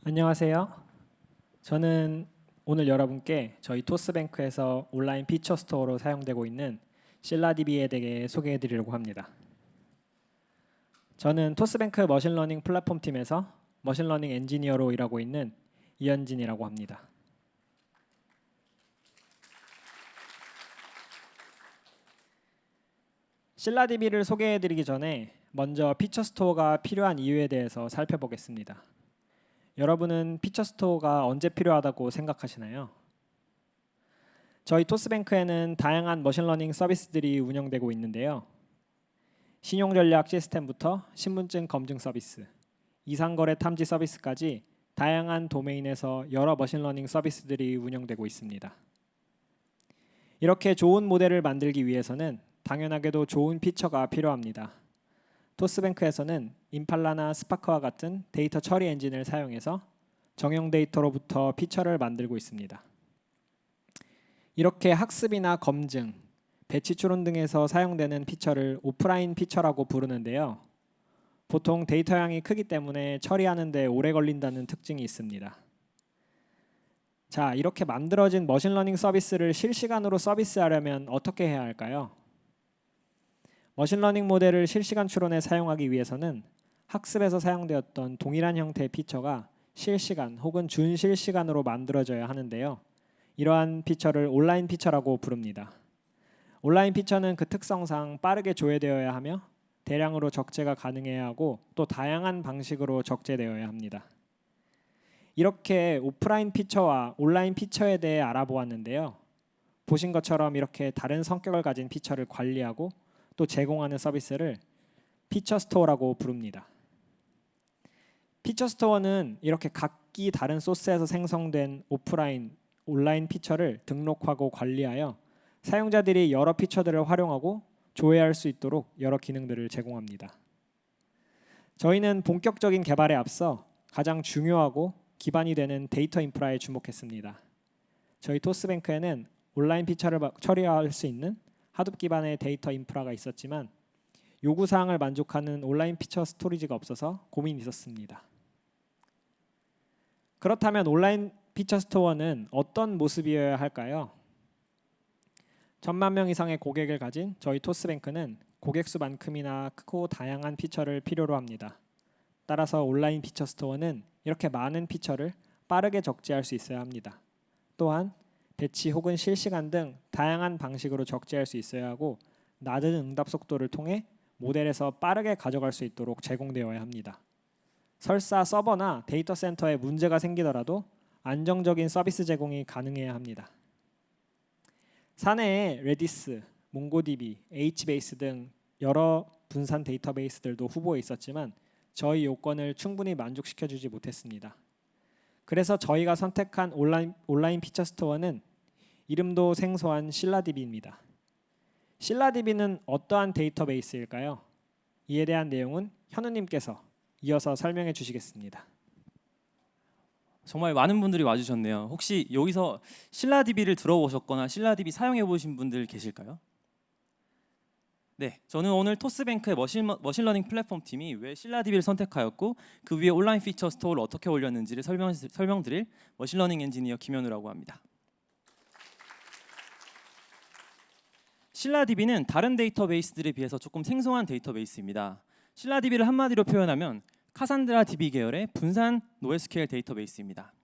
안녕하세요. 저는 오늘 여러분께 저희 토스뱅크에서 온라인 피처 스토어로 사용되고 있는 신라DB에 대해 소개해 드리려고 합니다. 저는 토스뱅크 머신러닝 플랫폼 팀에서 머신러닝 엔지니어로 일하고 있는 이현진이라고 합니다. 신라DB를 소개해 드리기 전에 먼저 피처 스토어가 필요한 이유에 대해서 살펴보겠습니다. 여러분은 피처 스토어가 언제 필요하다고 생각하시나요? 저희 토스뱅크에는 다양한 머신러닝 서비스들이 운영되고 있는데요. 신용전략 시스템부터 신분증 검증 서비스, 이상거래 탐지 서비스까지 다양한 도메인에서 여러 머신러닝 서비스들이 운영되고 있습니다. 이렇게 좋은 모델을 만들기 위해서는 당연하게도 좋은 피처가 필요합니다. 토스뱅크에서는 임팔라나 스파크와 같은 데이터 처리 엔진을 사용해서 정형 데이터로부터 피처를 만들고 있습니다. 이렇게 학습이나 검증, 배치 추론 등에서 사용되는 피처를 오프라인 피처라고 부르는데요. 보통 데이터 양이 크기 때문에 처리하는 데 오래 걸린다는 특징이 있습니다. 자, 이렇게 만들어진 머신러닝 서비스를 실시간으로 서비스하려면 어떻게 해야 할까요? 머신러닝 모델을 실시간 추론에 사용하기 위해서는 학습에서 사용되었던 동일한 형태의 피처가 실시간 혹은 준실시간으로 만들어져야 하는데요. 이러한 피처를 온라인 피처라고 부릅니다. 온라인 피처는 그 특성상 빠르게 조회되어야 하며 대량으로 적재가 가능해야 하고 또 다양한 방식으로 적재되어야 합니다. 이렇게 오프라인 피처와 온라인 피처에 대해 알아보았는데요. 보신 것처럼 이렇게 다른 성격을 가진 피처를 관리하고 또 제공하는 서비스를 피처 스토어라고 부릅니다. 피처 스토어는 이렇게 각기 다른 소스에서 생성된 오프라인, 온라인 피처를 등록하고 관리하여 사용자들이 여러 피처들을 활용하고 조회할 수 있도록 여러 기능들을 제공합니다. 저희는 본격적인 개발에 앞서 가장 중요하고 기반이 되는 데이터 인프라에 주목했습니다. 저희 토스뱅크에는 온라인 피처를 처리할 수 있는 하둡 기반의 데이터 인프라가 있었지만 요구사항을 만족하는 온라인 피처 스토리지가 없어서 고민이 있었습니다. 그렇다면 온라인 피처 스토어는 어떤 모습이어야 할까요? 1000만 명 이상의 고객을 가진 저희 토스뱅크는 고객 수만큼이나 크고 다양한 피처를 필요로 합니다. 따라서 온라인 피처 스토어는 이렇게 많은 피처를 빠르게 적재할 수 있어야 합니다. 또한 배치 혹은 실시간 등 다양한 방식으로 적재할 수 있어야 하고 낮은 응답 속도를 통해 모델에서 빠르게 가져갈 수 있도록 제공되어야 합니다. 설사 서버나 데이터 센터에 문제가 생기더라도 안정적인 서비스 제공이 가능해야 합니다. 사내에 레디스, 몽고DB, HBase 등 여러 분산 데이터베이스들도 후보에 있었지만 저희 요건을 충분히 만족시켜주지 못했습니다. 그래서 저희가 선택한 온라인 피처 스토어는 이름도 생소한 신라DB입니다. 신라DB는 어떠한 데이터베이스일까요? 이에 대한 내용은 현우님께서 이어서 설명해 주시겠습니다. 정말 많은 분들이 와주셨네요. 혹시 여기서 신라DB를 들어보셨거나 신라DB 사용해 보신 분들 계실까요? 네, 저는 오늘 토스뱅크의 머신러닝 플랫폼 팀이 왜 신라DB를 선택하였고 그 위에 온라인 피처 스토어를 어떻게 올렸는지를 설명드릴 머신러닝 엔지니어 김현우라고 합니다. 신라DB는 다른 데이터베이스들에 비해서 조금 생소한 데이터베이스입니다. 신라DB를 한마디로 표현하면 카산드라 DB 계열의 분산 NoSQL 데이터베이스입니다.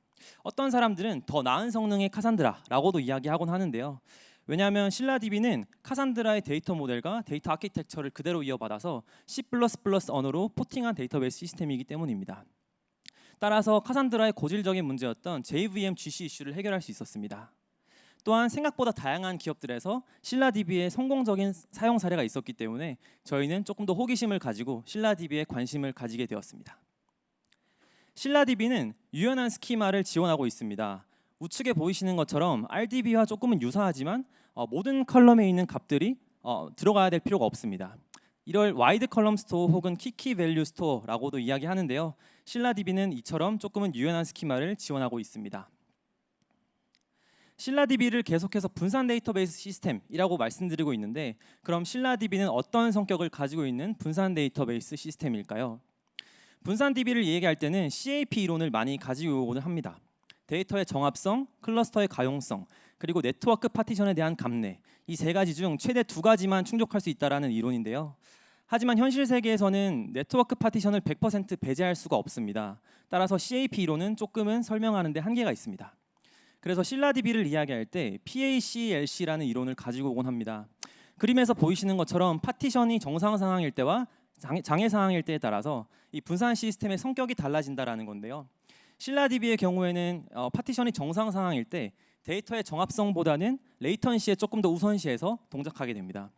어떤 사람들은 더 나은 성능의 카산드라라고도 이야기하곤 하는데요. 왜냐하면 신라DB는 카산드라의 데이터 모델과 데이터 아키텍처를 그대로 이어받아서 C++ 언어로 포팅한 데이터베이스 시스템이기 때문입니다. 따라서 카산드라의 고질적인 문제였던 JVM GC 이슈를 해결할 수 있었습니다. 또한 생각보다 다양한 기업들에서 신라DB의 성공적인 사용 사례가 있었기 때문에 저희는 조금 더 호기심을 가지고 신라DB에 관심을 가지게 되었습니다. 신라DB는 유연한 스키마를 지원하고 있습니다. 우측에 보이시는 것처럼 RDB와 조금은 유사하지만 모든 컬럼에 있는 값들이 들어가야 될 필요가 없습니다. 이걸 와이드 컬럼 스토어 혹은 키키 밸류 스토어라고도 이야기하는데요. 신라DB는 이처럼 조금은 유연한 스키마를 지원하고 있습니다. 신라DB를 계속해서 분산 데이터베이스 시스템이라고 말씀드리고 있는데 그럼 신라DB는 어떤 성격을 가지고 있는 분산 데이터베이스 시스템일까요? 분산 DB를 얘기할 때는 CAP 이론을 많이 가지고 오곤 합니다. 데이터의 정합성, 클러스터의 가용성, 그리고 네트워크 파티션에 대한 감내, 이 세 가지 중 최대 두 가지만 충족할 수 있다라는 이론인데요. 하지만 현실 세계에서는 네트워크 파티션을 100% 배제할 수가 없습니다. 따라서 CAP 이론은 조금은 설명하는 데 한계가 있습니다. 그래서 신라DB를 이야기할 때 PACLC라는 이론을 가지고 오곤 합니다. 그림에서 보이시는 것처럼 파티션이 정상 상황일 때와 장애 상황일 때에 따라서 이 분산 시스템의 성격이 달라진다라는 건데요. 신라DB의 경우에는 파티션이 정상 상황일 때 데이터의 정합성보다는 레이턴시에 조금 더 우선시해서 동작하게 됩니다.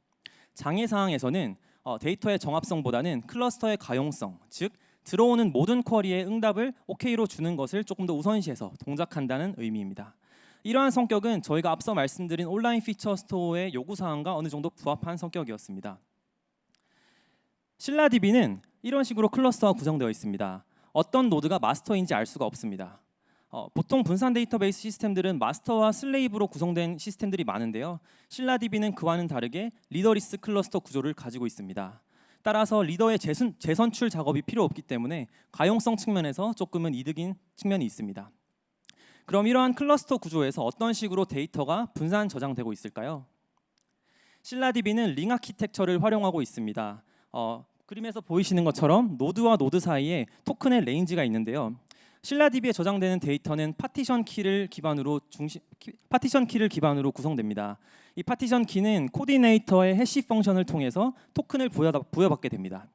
장애 상황에서는 데이터의 정합성보다는 클러스터의 가용성, 즉 들어오는 모든 쿼리의 응답을 OK로 주는 것을 조금 더 우선시해서 동작한다는 의미입니다. 이러한 성격은 저희가 앞서 말씀드린 온라인 피처 스토어의 요구사항과 어느 정도 부합한 성격이었습니다. 신라DB는 이런 식으로 클러스터가 구성되어 있습니다. 어떤 노드가 마스터인지 알 수가 없습니다. 보통 분산 데이터베이스 시스템들은 마스터와 슬레이브로 구성된 시스템들이 많은데요. 신라DB는 그와는 다르게 리더리스 클러스터 구조를 가지고 있습니다. 따라서 리더의 재선출 작업이 필요 없기 때문에 가용성 측면에서 조금은 이득인 측면이 있습니다. 그럼 이러한 클러스터 구조에서 어떤 식으로 데이터가 분산 저장되고 있을까요? 신라DB는 링 아키텍처를 활용하고 있습니다. 그림에서 보이시는 것처럼 노드와 노드 사이에 토큰의 레인지가 있는데요. 신라DB에 저장되는 데이터는 파티션 키를 기반으로 구성됩니다. 이 파티션 키는 코디네이터의 해시 펑션을 통해서 토큰을 부여받게 됩니다.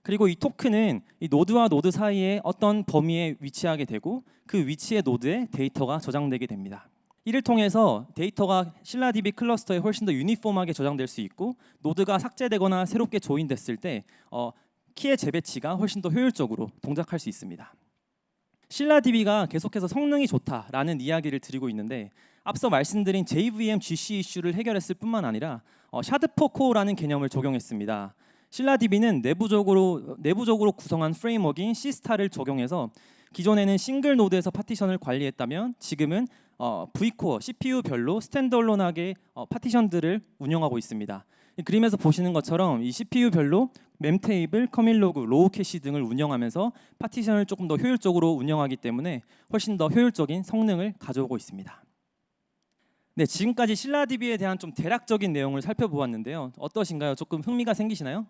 그리고 이 토큰은 이 노드와 노드 사이에 어떤 범위에 위치하게 되고 그 위치의 노드에 데이터가 저장되게 됩니다. 이를 통해서 데이터가 신라DB 클러스터에 훨씬 더 유니폼하게 저장될 수 있고 노드가 삭제되거나 새롭게 조인됐을 때 키의 재배치가 훨씬 더 효율적으로 동작할 수 있습니다. 신라DB가 계속해서 성능이 좋다라는 이야기를 드리고 있는데 앞서 말씀드린 JVM GC 이슈를 해결했을 뿐만 아니라 샤드4코어라는 개념을 적용했습니다. 신라DB는 내부적으로 구성한 프레임워크인 C스타를 적용해서 기존에는 싱글 노드에서 파티션을 관리했다면 지금은 V코어, CPU별로 스탠드얼론하게 파티션들을 운영하고 있습니다. 이 그림에서 보시는 것처럼 이 CPU별로 멤테이블, 커밋로그, 로우 캐시 등을 운영하면서 파티션을 조금 더 효율적으로 운영하기 때문에 훨씬 더 효율적인 성능을 가져오고 있습니다. 네, 지금까지 신라DB에 대한 좀 대략적인 내용을 살펴보았는데요. 어떠신가요? 조금 흥미가 생기시나요?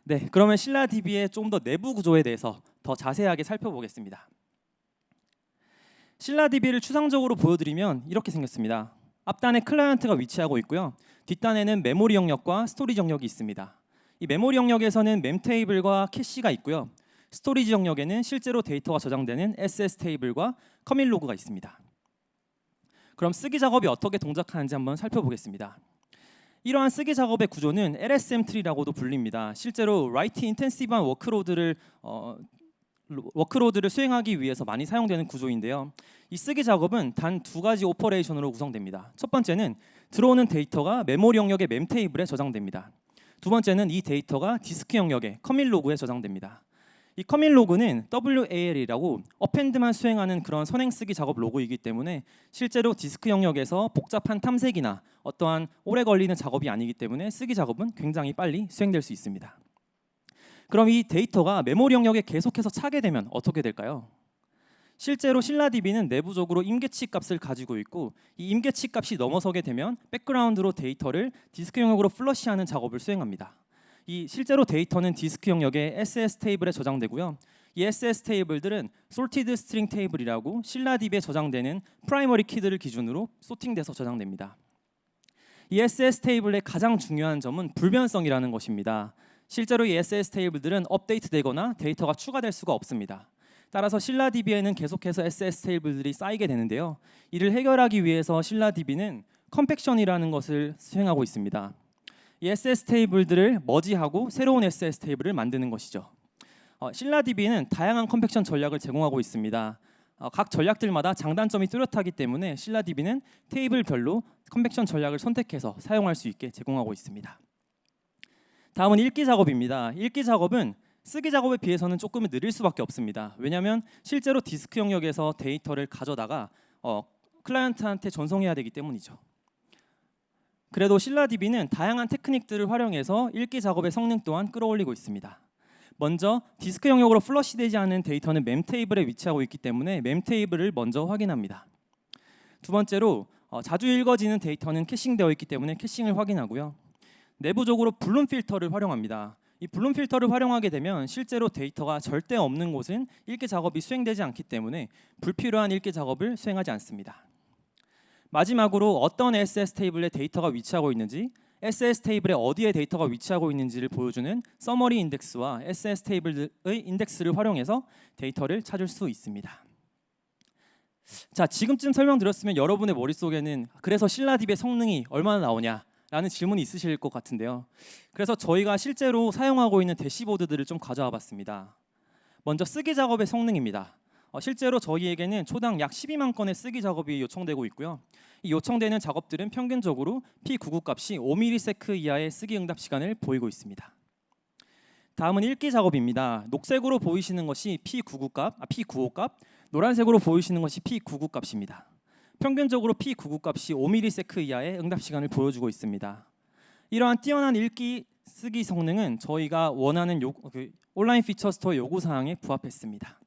네, 그러면 신라DB의 좀 더 내부 구조에 대해서 더 자세하게 살펴보겠습니다. 신라DB를 추상적으로 보여드리면 이렇게 생겼습니다. 앞단에 클라이언트가 위치하고 있고요. 뒷단에는 메모리 영역과 스토리지 영역이 있습니다. 이 메모리 영역에서는 멤테이블과 캐시가 있고요. 스토리지 영역에는 실제로 데이터가 저장되는 SS 테이블과 커밋 로그가 있습니다. 그럼 쓰기 작업이 어떻게 동작하는지 한번 살펴보겠습니다. 이러한 쓰기 작업의 구조는 LSM 트리라고도 불립니다. 실제로 라이트 인텐시브한 워크로드를 수행하기 위해서 많이 사용되는 구조인데요. 이 쓰기 작업은 단 두 가지 오퍼레이션으로 구성됩니다. 첫 번째는 들어오는 데이터가 메모리 영역의 멤테이블에 저장됩니다. 두 번째는 이 데이터가 디스크 영역의 커밋 로그에 저장됩니다. 이 커밋 로그는 WAL이라고 어펜드만 수행하는 그런 선행 쓰기 작업 로그이기 때문에 실제로 디스크 영역에서 복잡한 탐색이나 어떠한 오래 걸리는 작업이 아니기 때문에 쓰기 작업은 굉장히 빨리 수행될 수 있습니다. 그럼 이 데이터가 메모리 영역에 계속해서 차게 되면 어떻게 될까요? 실제로 신라DB는 내부적으로 임계치 값을 가지고 있고 이 임계치 값이 넘어서게 되면 백그라운드로 데이터를 디스크 영역으로 플러시하는 작업을 수행합니다. 이 실제로 데이터는 디스크 영역의 SS 테이블에 저장되고요. 이 SS 테이블들은 sorted string 테이블이라고 신라DB에 저장되는 프라이머리 키들을 기준으로 소팅돼서 저장됩니다. 이 SS 테이블의 가장 중요한 점은 불변성이라는 것입니다. 실제로 이 SS 테이블들은 업데이트되거나 데이터가 추가될 수가 없습니다. 따라서 신라DB에는 계속해서 SS 테이블들이 쌓이게 되는데요. 이를 해결하기 위해서 신라DB는 컴팩션이라는 것을 수행하고 있습니다. 이 SS 테이블들을 머지하고 새로운 SS 테이블을 만드는 것이죠. 신라DB는 다양한 컴팩션 전략을 제공하고 있습니다. 각 전략들마다 장단점이 뚜렷하기 때문에 신라DB는 테이블별로 컴팩션 전략을 선택해서 사용할 수 있게 제공하고 있습니다. 다음은 읽기 작업입니다. 읽기 작업은 쓰기 작업에 비해서는 조금은 느릴 수밖에 없습니다. 왜냐하면 실제로 디스크 영역에서 데이터를 가져다가 클라이언트한테 전송해야 되기 때문이죠. 그래도 신라DB는 다양한 테크닉들을 활용해서 읽기 작업의 성능 또한 끌어올리고 있습니다. 먼저 디스크 영역으로 플러시되지 않은 데이터는 멤 테이블에 위치하고 있기 때문에 멤 테이블을 먼저 확인합니다. 두 번째로 자주 읽어지는 데이터는 캐싱되어 있기 때문에 캐싱을 확인하고요. 내부적으로 블룸 필터를 활용합니다. 이 블룸 필터를 활용하게 되면 실제로 데이터가 절대 없는 곳은 읽기 작업이 수행되지 않기 때문에 불필요한 읽기 작업을 수행하지 않습니다. 마지막으로 어떤 SS 테이블에 데이터가 위치하고 있는지, SS 테이블에 어디에 데이터가 위치하고 있는지를 보여주는 서머리 인덱스와 SS 테이블의 인덱스를 활용해서 데이터를 찾을 수 있습니다. 자, 지금쯤 설명드렸으면 여러분의 머릿속에는 그래서 신라DB의 성능이 얼마나 나오냐 라는 질문이 있으실 것 같은데요. 그래서 저희가 실제로 사용하고 있는 대시보드들을 좀 가져와 봤습니다. 먼저 쓰기 작업의 성능입니다. 실제로 저희에게는 초당 약 12만 건의 쓰기 작업이 요청되고 있고요. 이 요청되는 작업들은 평균적으로 P99 값이 5ms 이하의 쓰기 응답 시간을 보이고 있습니다. 다음은 읽기 작업입니다. 녹색으로 보이시는 것이 P95 값, 노란색으로 보이시는 것이 P99 값입니다. 평균적으로 P99 값이 5ms 이하의 응답 시간을 보여주고 있습니다. 이러한 뛰어난 읽기 쓰기 성능은 저희가 원하는 온라인 피처 스토어 요구 사항에 부합했습니다.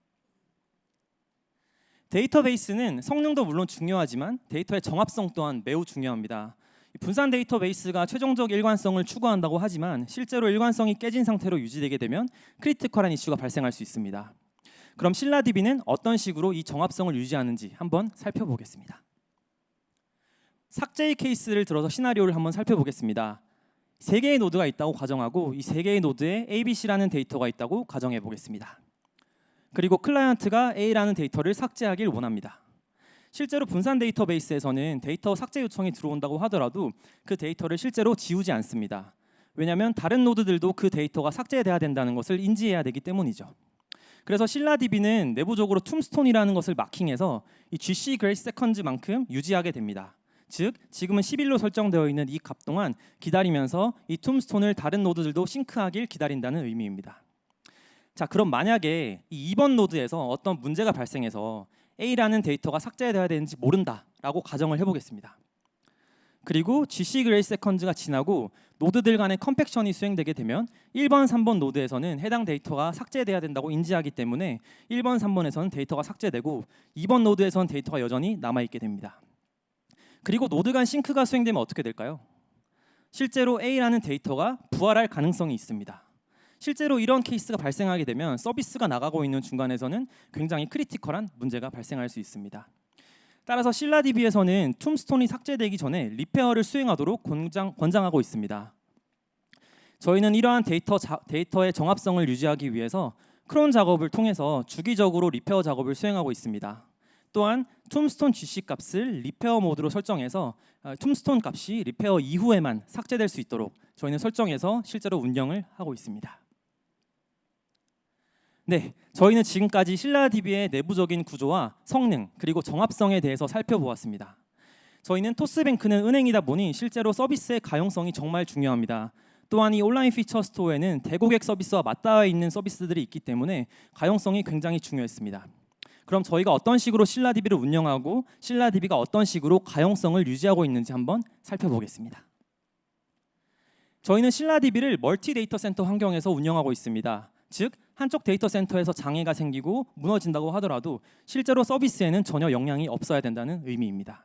데이터베이스는 성능도 물론 중요하지만 데이터의 정합성 또한 매우 중요합니다. 분산 데이터베이스가 최종적 일관성을 추구한다고 하지만 실제로 일관성이 깨진 상태로 유지되게 되면 크리티컬한 이슈가 발생할 수 있습니다. 그럼 신라DB는 어떤 식으로 이 정합성을 유지하는지 한번 살펴보겠습니다. 삭제의 케이스를 들어서 시나리오를 한번 살펴보겠습니다. 3개의 노드가 있다고 가정하고 이 3개의 노드에 ABC라는 데이터가 있다고 가정해 보겠습니다. 그리고 클라이언트가 A라는 데이터를 삭제하길 원합니다. 실제로 분산 데이터베이스에서는 데이터 삭제 요청이 들어온다고 하더라도 그 데이터를 실제로 지우지 않습니다. 왜냐하면 다른 노드들도 그 데이터가 삭제돼야 된다는 것을 인지해야 되기 때문이죠. 그래서 신라DB는 내부적으로 툼스톤이라는 것을 마킹해서 이 GC 그레이스 세컨즈만큼 유지하게 됩니다. 즉 지금은 11로 설정되어 있는 이 값 동안 기다리면서 이 툼스톤을 다른 노드들도 싱크하길 기다린다는 의미입니다. 자, 그럼 만약에 이 2번 노드에서 어떤 문제가 발생해서 A라는 데이터가 삭제돼야 되는지 모른다라고 가정을 해보겠습니다. 그리고 GC 그레이스 세컨즈가 지나고 노드들 간의 컴팩션이 수행되게 되면 1번, 3번 노드에서는 해당 데이터가 삭제돼야 된다고 인지하기 때문에 1번, 3번에서는 데이터가 삭제되고 2번 노드에서는 데이터가 여전히 남아있게 됩니다. 그리고 노드 간 싱크가 수행되면 어떻게 될까요? 실제로 A라는 데이터가 부활할 가능성이 있습니다. 실제로 이런 케이스가 발생하게 되면 서비스가 나가고 있는 중간에서는 굉장히 크리티컬한 문제가 발생할 수 있습니다. 따라서 신라DB에서는 툼스톤이 삭제되기 전에 리페어를 수행하도록 권장하고 있습니다. 저희는 이러한 데이터의 정합성을 유지하기 위해서 크론 작업을 통해서 주기적으로 리페어 작업을 수행하고 있습니다. 또한 툼스톤 GC 값을 리페어 모드로 설정해서 툼스톤 값이 리페어 이후에만 삭제될 수 있도록 저희는 설정해서 실제로 운영을 하고 있습니다. 네, 저희는 지금까지 신라DB의 내부적인 구조와 성능 그리고 정합성에 대해서 살펴보았습니다. 저희는 토스뱅크는 은행이다 보니 실제로 서비스의 가용성이 정말 중요합니다. 또한 이 온라인 피처 스토어에는 대고객 서비스와 맞닿아 있는 서비스들이 있기 때문에 가용성이 굉장히 중요했습니다. 그럼 저희가 어떤 식으로 신라DB를 운영하고 신라DB가 어떤 식으로 가용성을 유지하고 있는지 한번 살펴보겠습니다. 저희는 신라DB를 멀티 데이터 센터 환경에서 운영하고 있습니다. 즉 한쪽 데이터 센터에서 장애가 생기고 무너진다고 하더라도 실제로 서비스에는 전혀 영향이 없어야 된다는 의미입니다.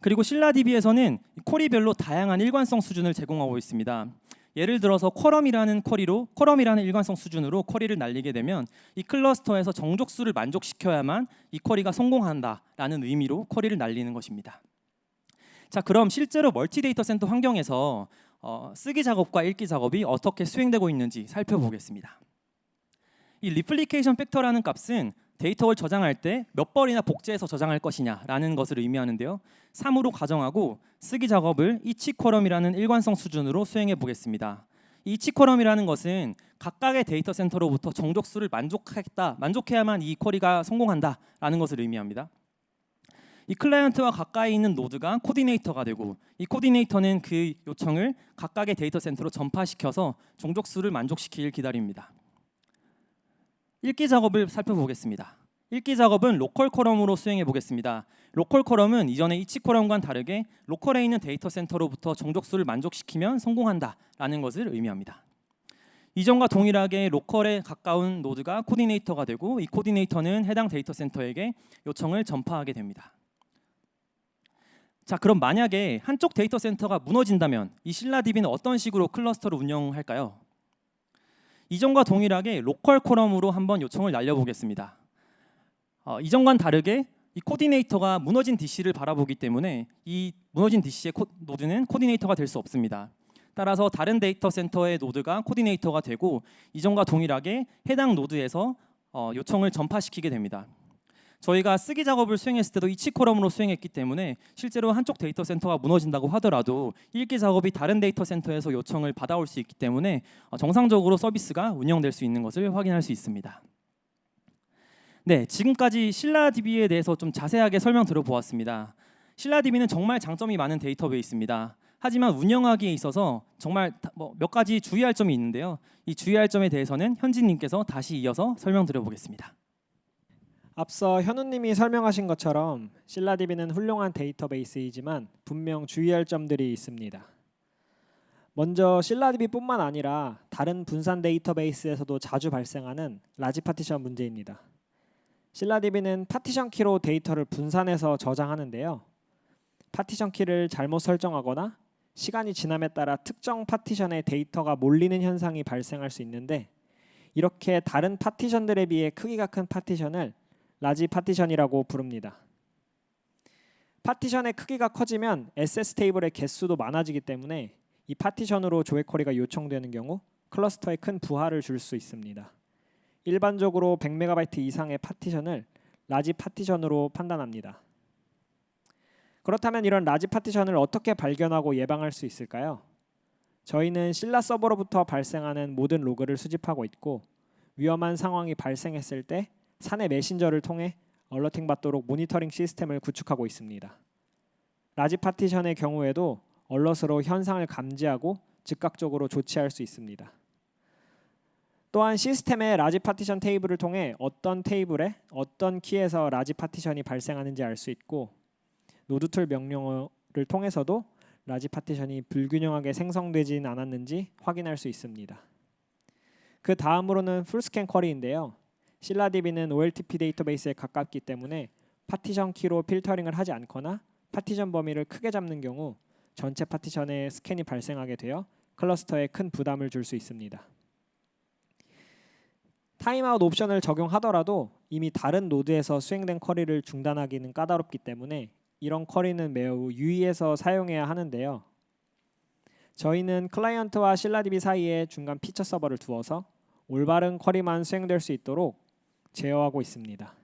그리고 신라DB에서는 쿼리별로 다양한 일관성 수준을 제공하고 있습니다. 예를 들어서 쿼럼이라는 일관성 수준으로 쿼리를 날리게 되면 이 클러스터에서 정족수를 만족시켜야만 이 쿼리가 성공한다라는 의미로 쿼리를 날리는 것입니다. 자, 그럼 실제로 멀티 데이터 센터 환경에서 쓰기 작업과 읽기 작업이 어떻게 수행되고 있는지 살펴보겠습니다. 이 리플리케이션 팩터라는 값은 데이터를 저장할 때 몇 벌이나 복제해서 저장할 것이냐라는 것을 의미하는데요. 3으로 가정하고 쓰기 작업을 이치 쿼럼이라는 일관성 수준으로 수행해 보겠습니다. 이치 쿼럼이라는 것은 각각의 데이터 센터로부터 정족수를 만족해야만 이 쿼리가 성공한다라는 것을 의미합니다. 이 클라이언트와 가까이 있는 노드가 코디네이터가 되고 이 코디네이터는 그 요청을 각각의 데이터 센터로 전파시켜서 정족수를 만족시키길 기다립니다. 읽기 작업을 살펴보겠습니다. 읽기 작업은 로컬 쿼럼으로 수행해 보겠습니다. 로컬 쿼럼은 이전의 이치 쿼럼과는 다르게 로컬에 있는 데이터 센터로부터 정족수를 만족시키면 성공한다라는 것을 의미합니다. 이전과 동일하게 로컬에 가까운 노드가 코디네이터가 되고 이 코디네이터는 해당 데이터 센터에게 요청을 전파하게 됩니다. 자, 그럼 만약에 한쪽 데이터 센터가 무너진다면 이 신라DB는 어떤 식으로 클러스터를 운영할까요? 이전과 동일하게 로컬 콜럼으로 한번 요청을 날려보겠습니다. 이전과는 다르게 이 코디네이터가 무너진 DC를 바라보기 때문에 이 무너진 DC의 노드는 코디네이터가 될 수 없습니다. 따라서 다른 데이터 센터의 노드가 코디네이터가 되고 이전과 동일하게 해당 노드에서 요청을 전파시키게 됩니다. 저희가 쓰기 작업을 수행했을 때도 이치 콜럼으로 수행했기 때문에 실제로 한쪽 데이터 센터가 무너진다고 하더라도 읽기 작업이 다른 데이터 센터에서 요청을 받아올 수 있기 때문에 정상적으로 서비스가 운영될 수 있는 것을 확인할 수 있습니다. 네, 지금까지 신라DB에 대해서 좀 자세하게 설명 들어보았습니다. 신라DB는 정말 장점이 많은 데이터베이스입니다. 하지만 운영하기에 있어서 정말 몇 가지 주의할 점이 있는데요. 이 주의할 점에 대해서는 현진님께서 다시 이어서 설명드려보겠습니다. 앞서 현우님이 설명하신 것처럼 신라DB는 훌륭한 데이터베이스이지만 분명 주의할 점들이 있습니다. 먼저 신라DB뿐만 아니라 다른 분산 데이터베이스에서도 자주 발생하는 라지 파티션 문제입니다. 신라DB는 파티션 키로 데이터를 분산해서 저장하는데요. 파티션 키를 잘못 설정하거나 시간이 지남에 따라 특정 파티션에 데이터가 몰리는 현상이 발생할 수 있는데 이렇게 다른 파티션들에 비해 크기가 큰 파티션을 라지 파티션이라고 부릅니다. 파티션의 크기가 커지면 SS 테이블의 개수도 많아지기 때문에 이 파티션으로 조회 쿼리가 요청되는 경우 클러스터에 큰 부하를 줄 수 있습니다. 일반적으로 100MB 이상의 파티션을 라지 파티션으로 판단합니다. 그렇다면 이런 라지 파티션을 어떻게 발견하고 예방할 수 있을까요? 저희는 신라 서버로부터 발생하는 모든 로그를 수집하고 있고 위험한 상황이 발생했을 때 사내 메신저를 통해 얼러팅 받도록 모니터링 시스템을 구축하고 있습니다. 라지 파티션의 경우에도 얼럿으로 현상을 감지하고 즉각적으로 조치할 수 있습니다. 또한 시스템의 라지 파티션 테이블을 통해 어떤 테이블에 어떤 키에서 라지 파티션이 발생하는지 알 수 있고 노드툴 명령어를 통해서도 라지 파티션이 불균형하게 생성되진 않았는지 확인할 수 있습니다. 그 다음으로는 풀스캔 쿼리인데요. 신라DB는 OLTP 데이터베이스에 가깝기 때문에 파티션 키로 필터링을 하지 않거나 파티션 범위를 크게 잡는 경우 전체 파티션에 스캔이 발생하게 되어 클러스터에 큰 부담을 줄 수 있습니다. 타임아웃 옵션을 적용하더라도 이미 다른 노드에서 수행된 쿼리를 중단하기는 까다롭기 때문에 이런 쿼리는 매우 유의해서 사용해야 하는데요. 저희는 클라이언트와 신라DB 사이에 중간 피처 서버를 두어서 올바른 쿼리만 수행될 수 있도록 제어하고 있습니다.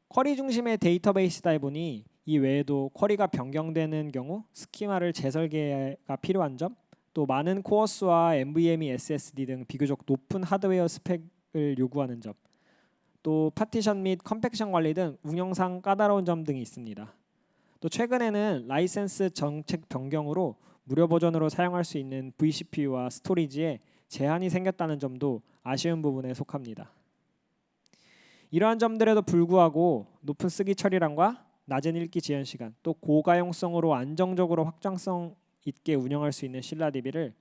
쿼리 중심의 데이터베이스다 보니 이 외에도 쿼리가 변경되는 경우 스키마를 재설계가 필요한 점, 또 많은 코어 수와 NVMe, SSD 등 비교적 높은 하드웨어 스펙을 요구하는 점, 또 파티션 및 컴팩션 관리 등 운영상 까다로운 점 등이 있습니다. 또 최근에는 라이센스 정책 변경으로 무료 버전으로 사용할 수 있는 vCPU와 스토리지에 제한이 생겼다는 점도 아쉬운 부분에 속합니다. 이러한 점들에도 불구하고 높은 쓰기 처리량과 낮은 읽기 지연 시간, 또 고가용성으로 안정적으로 확장성 있게 운영할 수 있는 신라DB를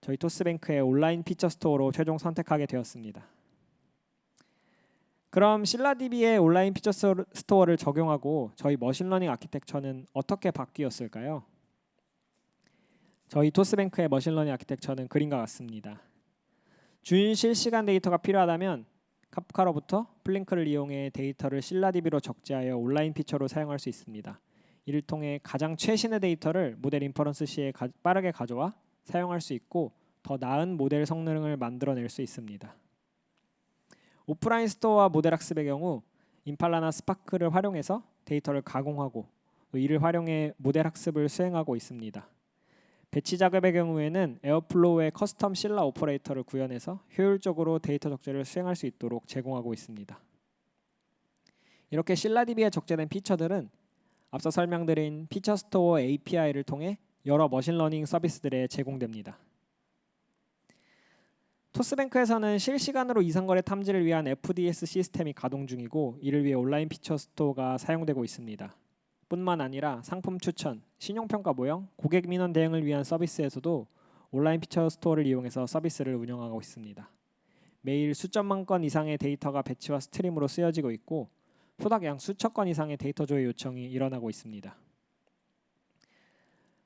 저희 토스뱅크의 온라인 피처 스토어로 최종 선택하게 되었습니다. 그럼 신라DB의 온라인 피처 스토어를 적용하고 저희 머신러닝 아키텍처는 어떻게 바뀌었을까요? 저희 토스뱅크의 머신러닝 아키텍처는 그림과 같습니다. 준실시간 데이터가 필요하다면 카프카로부터 플링크를 이용해 데이터를 신라DB로 적재하여 온라인 피처로 사용할 수 있습니다. 이를 통해 가장 최신의 데이터를 모델 인퍼런스 시에 빠르게 가져와 사용할 수 있고 더 나은 모델 성능을 만들어낼 수 있습니다. 오프라인 스토어와 모델 학습의 경우 임팔라나 스파크를 활용해서 데이터를 가공하고 이를 활용해 모델 학습을 수행하고 있습니다. 배치 작업의 경우에는 에어플로우의 커스텀 신라 오퍼레이터를 구현해서 효율적으로 데이터 적재를 수행할 수 있도록 제공하고 있습니다. 이렇게 신라DB에 적재된 피처들은 앞서 설명드린 피처 스토어 API를 통해 여러 머신러닝 서비스들에 제공됩니다. 토스뱅크에서는 실시간으로 이상거래 탐지를 위한 FDS 시스템이 가동 중이고 이를 위해 온라인 피처 스토어가 사용되고 있습니다. 뿐만 아니라 상품 추천, 신용평가 모형, 고객 민원 대응을 위한 서비스에서도 온라인 피처 스토어를 이용해서 서비스를 운영하고 있습니다. 매일 수천만 건 이상의 데이터가 배치와 스트림으로 쓰여지고 있고 토닥 양 수천 건 이상의 데이터 조회 요청이 일어나고 있습니다.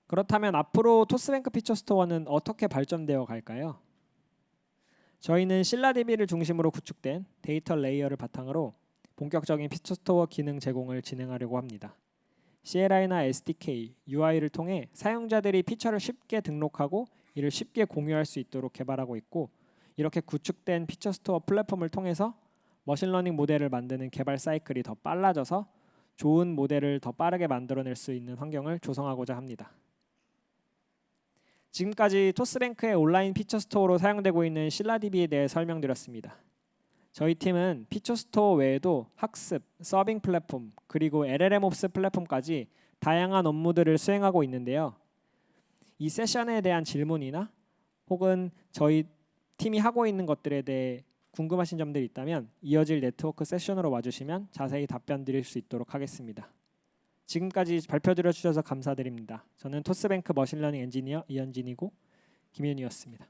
그렇다면 앞으로 토스뱅크 피처 스토어는 어떻게 발전되어 갈까요? 저희는 신라DB를 중심으로 구축된 데이터 레이어를 바탕으로 본격적인 피처 스토어 기능 제공을 진행하려고 합니다. CLI나 SDK, UI를 통해 사용자들이 피처를 쉽게 등록하고 이를 쉽게 공유할 수 있도록 개발하고 있고 이렇게 구축된 피처 스토어 플랫폼을 통해서 머신러닝 모델을 만드는 개발 사이클이 더 빨라져서 좋은 모델을 더 빠르게 만들어낼 수 있는 환경을 조성하고자 합니다. 지금까지 토스뱅크의 온라인 피처 스토어로 사용되고 있는 신라DB에 대해 설명드렸습니다. 저희 팀은 피처 스토어 외에도 학습, 서빙 플랫폼, 그리고 LLMOps 플랫폼까지 다양한 업무들을 수행하고 있는데요. 이 세션에 대한 질문이나 혹은 저희 팀이 하고 있는 것들에 대해 궁금하신 점들이 있다면 이어질 네트워크 세션으로 와주시면 자세히 답변 드릴 수 있도록 하겠습니다. 지금까지 발표 들어주셔서 감사드립니다. 저는 토스뱅크 머신러닝 엔지니어 이현진이고 김윤이었습니다.